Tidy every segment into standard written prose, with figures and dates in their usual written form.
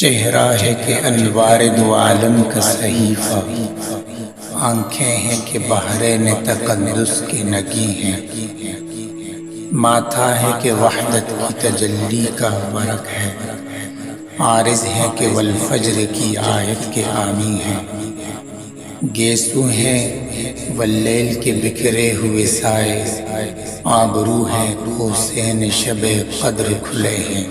چہرہ ہے کہ انوار دو عالم کا صحیفہ، آنکھیں ہیں کہ بحرین تقدس کی نگی ہیں، ماتھا ہے کہ وحدت کی تجلی کا ورق ہے، عارض ہے کہ والفجر کی آیت کے حامی ہیں، گیسو ہیں واللیل کے بکھرے ہوئے سائے، آبرو ہے حسین شب قدر کھلے ہیں،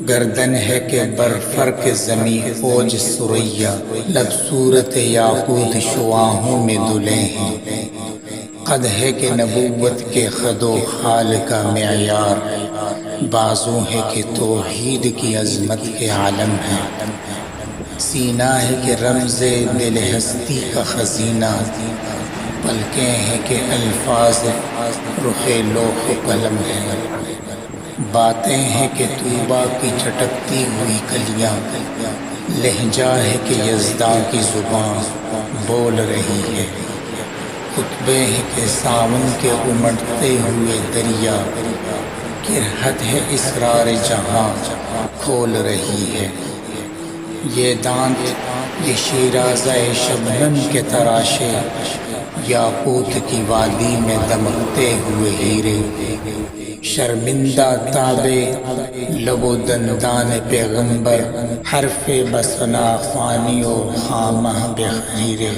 گردن ہے کہ بر فرق زمیں اوج ثریا، لب صورت یاقوت شعاعوں میں دلے ہیں، قد ہے کہ نبوت کے خد و خال کا معیار، بازو ہے کہ توحید کی عظمت کے عالم ہے، سینہ ہے کہ رمز دل ہستی کا خزینہ، پلکیں ہیں کہ الفاظ رخ لوح و قلم ہے، باتیں ہیں کہ طوبیٰ کی چٹکتی ہوئی کلیاں، لہجہ ہے کہ یزداں کی زبان بول رہی ہے، خطبے ہیں کہ ساون کے امڑتے ہوئے دریا، کرہت ہے اسرار جہاں کھول رہی ہے، یہ دانت یہ شیرازہ شبنم کے تراشے، یاقوت کی وادی میں دمکتے ہوئے ہیرے، شرمندہ تابے لب و دندان پیغمبر، حرف بسنا خوانی و خامہ بخریرے،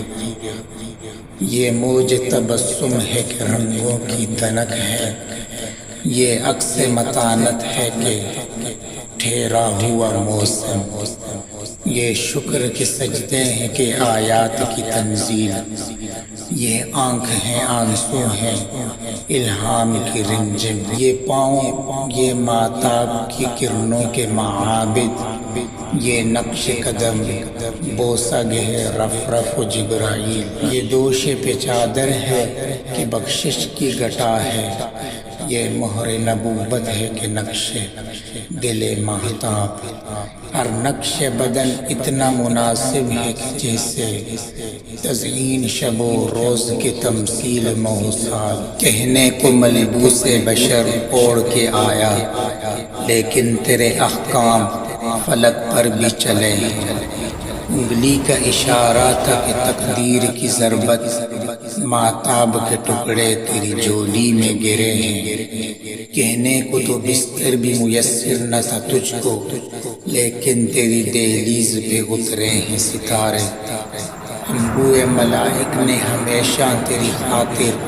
یہ موج تبسم ہے کہ رنگوں کی دنک ہے، یہ عکس متانت ہے کہ ٹھہرا ہوا موسم، یہ شکر کے سجدے ہیں کہ آیات کی تنزیل، یہ آنکھ ہیں آنسو ہیں الہام کی رنجم، یہ پاؤں یہ ماتاب کی کرنوں کے معابد، یہ نقش قدم بوسہ گہ رفرف و جبرائیل، یہ دوش پہ چادر ہے کہ بخشش کی گھٹا ہے، یہ مہر نبوت ہے کہ نقش دل ماہتاب، ہر نقش بدن اتنا مناسب ہے کہ جیسے تزئین شب و روز کی تمثیل موصال، کہنے کو ملبوس بشر اوڑھ کے آیا، لیکن تیرے احکام فلک پر بھی چلے ہیں، انگلی کا اشارہ تھا کہ تقدیر کی ضربت، ماتاب کے ٹکڑے تیری جولی میں گرے ہیں، کہنے کو تو بستر بھی میسر نہ تھا تجھ کو، لیکن تیری دہلیز پہ اترے ہیں ستارے، انبوئے ملائک نے ہمیشہ تیری خاطر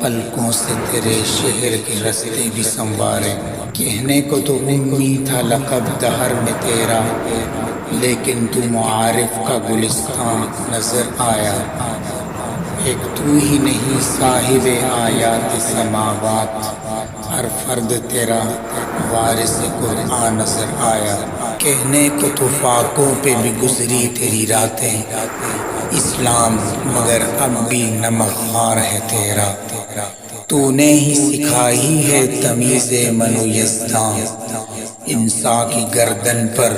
پلکوں سے تیرے شہر کے رستے بھی سنوارے، کہنے کو تو امی تھا لقب دہر میں تیرا، لیکن تو معارف کا گلستان نظر آیا، ایک تو ہی نہیں صاحب آیات سماوات، ہر فرد تیرا وارث قرآن نظر آیا، کہنے کو تو فاقوں پہ بھی گزری تیری راتیں، اسلام مگر اب بھی نمک خوار ہے تیرا، تو نے ہی سکھائی ہے تمیز من و یزداں، انسان کی گردن پر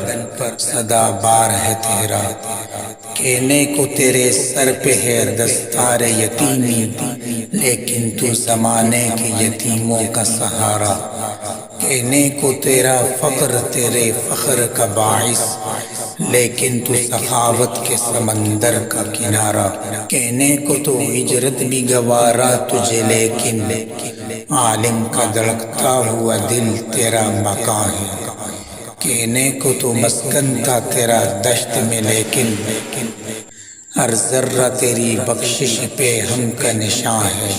صدا بار ہے تیرا، کہنے کو تیرے سر پہ ہے دستار یتیمی، لیکن تو زمانے کے یتیموں کا سہارا، کہنے کو تیرا فقر تیرے فخر کا باعث، لیکن تو سخاوت کے سمندر کا کنارہ، کہنے کو تو ہجرت بھی گوارا تجھے، لیکن عالم کا دھڑکتا ہوا دل تیرا مکاں ہے، کہنے کو تو مسکن تھا تیرا دشت میں، لیکن ہر ذرہ تیری بخشش پہ ہم کا نشاں ہے۔